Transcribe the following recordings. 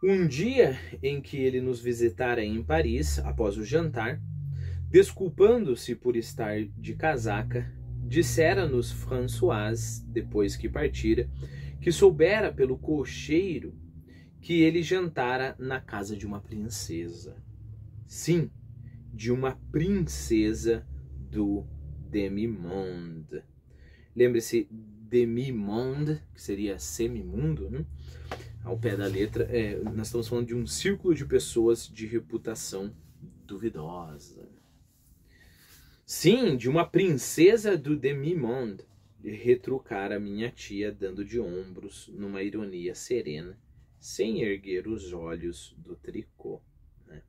Um dia em que ele nos visitara em Paris, após o jantar, desculpando-se por estar de casaca, dissera-nos Françoise, depois que partira, que soubera pelo cocheiro que ele jantara na casa de uma princesa. Sim, de uma princesa do demi-monde. Lembre-se, demi-monde, que seria semimundo, né? Ao pé da letra, nós estamos falando de um círculo de pessoas de reputação duvidosa. Sim, de uma princesa do demi-monde, retrucara minha tia, dando de ombros numa ironia serena, sem erguer os olhos do tricô. Né?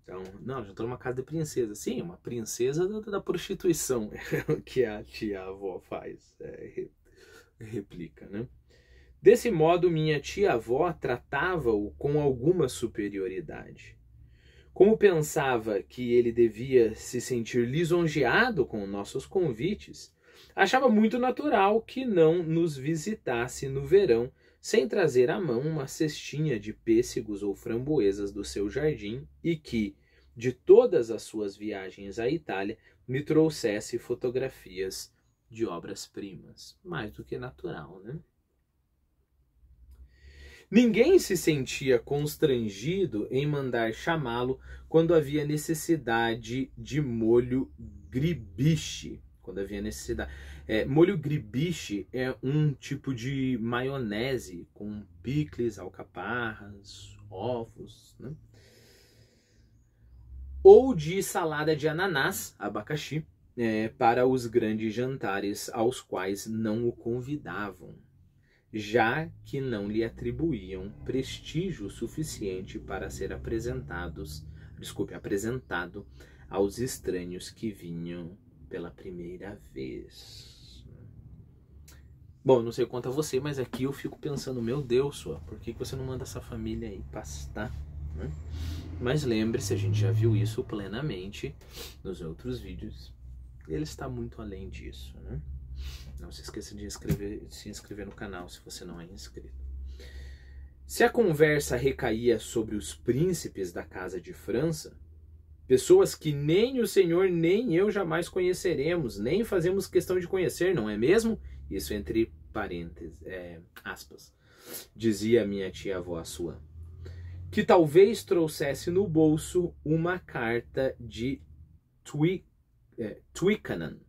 Então, não, já estou numa casa de princesa. Sim, uma princesa da prostituição, é o que a tia-avó faz, replica, né? Desse modo, minha tia-avó tratava-o com alguma superioridade. Como pensava que ele devia se sentir lisonjeado com nossos convites, achava muito natural que não nos visitasse no verão sem trazer à mão uma cestinha de pêssegos ou framboesas do seu jardim e que, de todas as suas viagens à Itália, me trouxesse fotografias de obras-primas. Mais do que natural, né? Ninguém se sentia constrangido em mandar chamá-lo quando havia necessidade de molho gribiche. Quando havia necessidade. Molho gribiche é um tipo de maionese com picles, alcaparras, ovos, né? Ou de salada de ananás, abacaxi, para os grandes jantares aos quais não o convidavam, já que não lhe atribuíam prestígio suficiente para ser apresentado aos estranhos que vinham pela primeira vez. Bom, não sei quanto a você, mas aqui eu fico pensando, meu Deus, sua, por que você não manda essa família aí pastar? Né? Mas lembre-se, a gente já viu isso plenamente nos outros vídeos. Ele está muito além disso, né? Não se esqueça de se inscrever no canal se você não é inscrito. Se a conversa recaía sobre os príncipes da casa de França, pessoas que nem o senhor nem eu jamais conheceremos, nem fazemos questão de conhecer, não é mesmo? Isso entre parênteses, aspas, dizia minha tia-avó sua, que talvez trouxesse no bolso uma carta de Twickenham,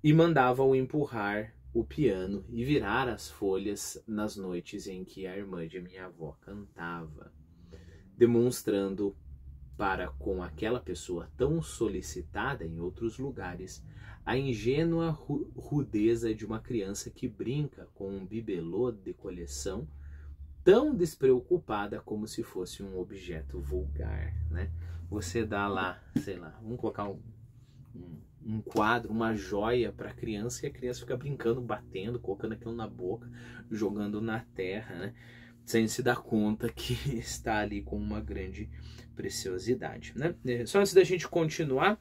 e mandava-o empurrar o piano e virar as folhas nas noites em que a irmã de minha avó cantava, demonstrando para com aquela pessoa tão solicitada em outros lugares a ingênua rudeza de uma criança que brinca com um bibelô de coleção, tão despreocupada como se fosse um objeto vulgar, né? Você dá lá, sei lá, vamos colocar um quadro, uma joia para a criança e a criança fica brincando, batendo, colocando aquilo na boca, jogando na terra, né? Sem se dar conta que está ali com uma grande preciosidade, né? Só antes da gente continuar,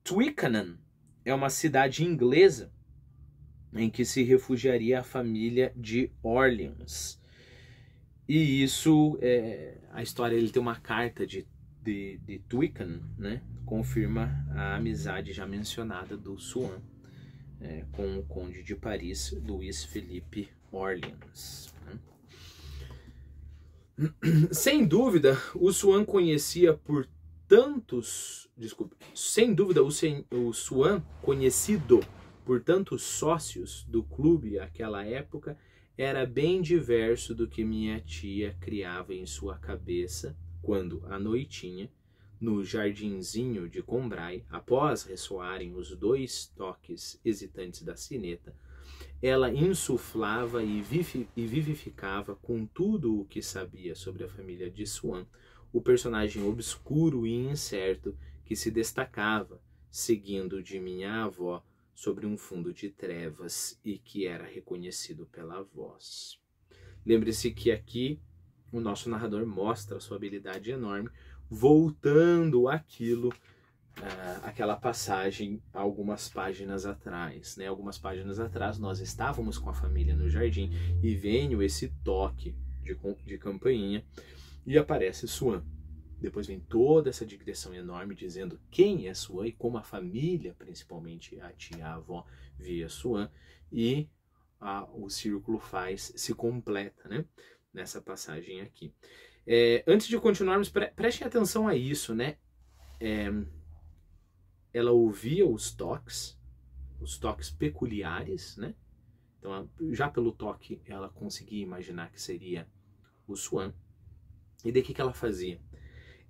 Twickenham é uma cidade inglesa em que se refugiaria a família de Orleans. E isso, a história, ele tem uma carta de Twickenham, né? Confirma a amizade já mencionada do Swann com o conde de Paris, Luís Philippe Orleans. Né? Sem dúvida, o Swann conhecia por tantos... Desculpe. Sem dúvida, o Swann, conhecido por tantos sócios do clube àquela época, era bem diverso do que minha tia criava em sua cabeça quando, à noitinha, no jardinzinho de Combray, após ressoarem os 2 toques hesitantes da sineta, ela insuflava e vivificava com tudo o que sabia sobre a família de Swann, o personagem obscuro e incerto que se destacava, seguindo de minha avó, sobre um fundo de trevas e que era reconhecido pela voz. Lembre-se que aqui o nosso narrador mostra a sua habilidade enorme, voltando aquilo aquela passagem algumas páginas atrás, né? Algumas páginas atrás nós estávamos com a família no jardim e veio esse toque de campainha e aparece Suan. Depois vem toda essa digressão enorme dizendo quem é Suan e como a família, principalmente a tia e a avó, via Suan, e o círculo se completa, né? Nessa passagem aqui. Antes de continuarmos, prestem atenção a isso, né? Ela ouvia os toques peculiares, né? Então, já pelo toque, ela conseguia imaginar que seria o Suan. E daí o que ela fazia?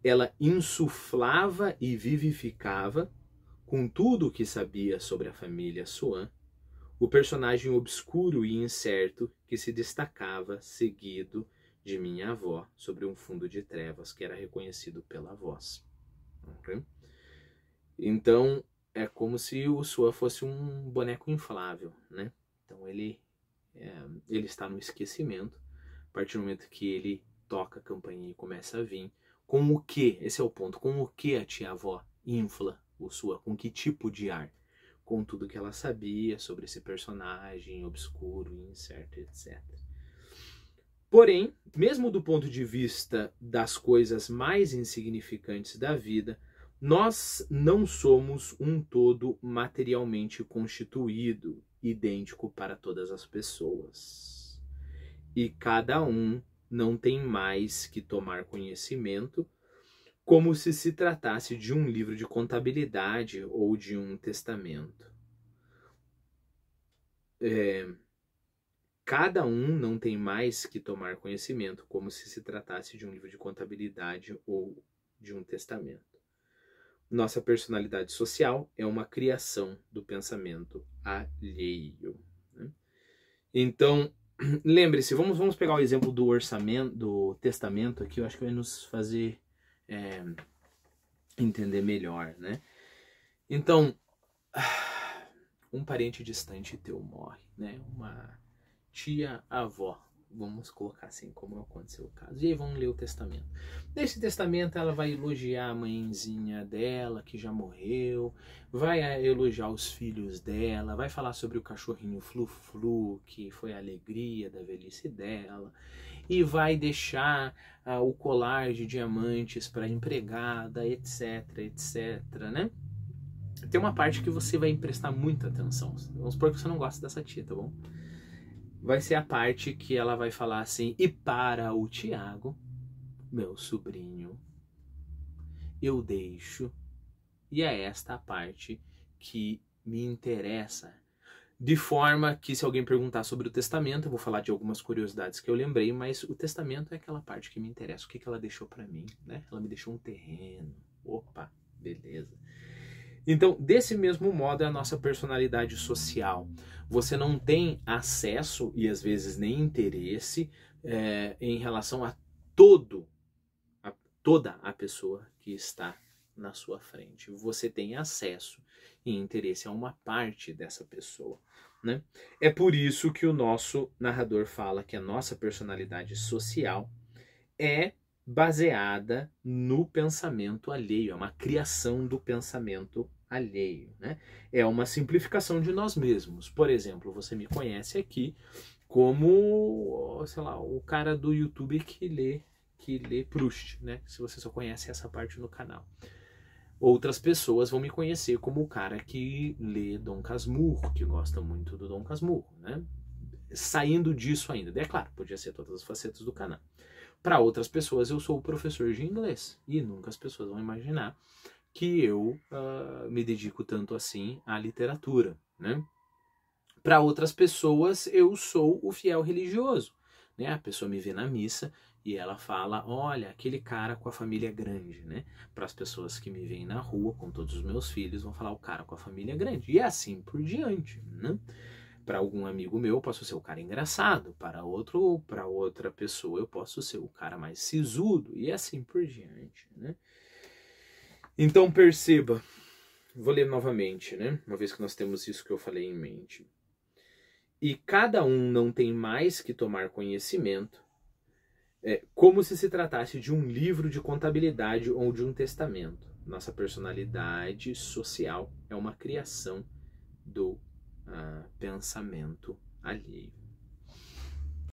Ela insuflava e vivificava, com tudo o que sabia sobre a família Suan, o personagem obscuro e incerto que se destacava, seguido de minha avó, sobre um fundo de trevas que era reconhecido pela voz. Okay? Então, é como se o Suan fosse um boneco inflável, né? Então, ele está no esquecimento. A partir do momento que ele toca a campainha e começa a vir, com o que? Esse é o ponto. Com o que a tia-avó infla o Suan? Com que tipo de ar? Com tudo que ela sabia sobre esse personagem obscuro, incerto, etc. Porém, mesmo do ponto de vista das coisas mais insignificantes da vida, nós não somos um todo materialmente constituído, idêntico para todas as pessoas. E cada um não tem mais que tomar conhecimento, como se tratasse de um livro de contabilidade ou de um testamento. Cada um não tem mais que tomar conhecimento, como se tratasse de um livro de contabilidade ou de um testamento. Nossa personalidade social é uma criação do pensamento alheio. Né? Então, lembre-se, vamos pegar o exemplo do orçamento, do testamento aqui, eu acho que vai nos fazer entender melhor, né? Então, um parente distante teu morre, né? Uma tia-avó, vamos colocar assim, como aconteceu o caso. E aí vamos ler o testamento. Nesse testamento ela vai elogiar a mãezinha dela, que já morreu, vai elogiar os filhos dela, vai falar sobre o cachorrinho Flu-Flu, que foi a alegria da velhice dela, e vai deixar o colar de diamantes para a empregada, etc, etc, né? Tem uma parte que você vai prestar muita atenção. Vamos supor que você não gosta dessa tia, tá bom? Vai ser a parte que ela vai falar assim: e para o Tiago, meu sobrinho, eu deixo. E é esta a parte que me interessa. De forma que, se alguém perguntar sobre o testamento, eu vou falar de algumas curiosidades que eu lembrei, mas o testamento é aquela parte que me interessa. O que ela deixou para mim, né? Ela me deixou um terreno. Opa, beleza. Então, desse mesmo modo é a nossa personalidade social. Você não tem acesso e às vezes nem interesse em relação a toda a pessoa que está na sua frente. Você tem acesso e interesse a uma parte dessa pessoa, né? É por isso que o nosso narrador fala que a nossa personalidade social é baseada no pensamento alheio, é uma criação do pensamento alheio, né? É uma simplificação de nós mesmos. Por exemplo, você me conhece aqui como, sei lá, o cara do YouTube que lê Proust, né? Se você só conhece essa parte no canal. Outras pessoas vão me conhecer como o cara que lê Dom Casmurro, que gosta muito do Dom Casmurro, né? Saindo disso ainda, é claro, podia ser todas as facetas do canal. Para outras pessoas eu sou o professor de inglês e nunca as pessoas vão imaginar que eu me dedico tanto assim à literatura, né? Para outras pessoas eu sou o fiel religioso, né? A pessoa me vê na missa e ela fala, olha, aquele cara com a família grande, né? Para as pessoas que me veem na rua com todos os meus filhos vão falar o cara com a família grande e assim por diante, né? Para algum amigo meu eu posso ser o cara engraçado, para outra pessoa eu posso ser o cara mais sisudo e assim por diante, né? Então perceba, vou ler novamente, né? Uma vez que nós temos isso que eu falei em mente. E cada um não tem mais que tomar conhecimento, como se tratasse de um livro de contabilidade ou de um testamento. Nossa personalidade social é uma criação do pensamento alheio.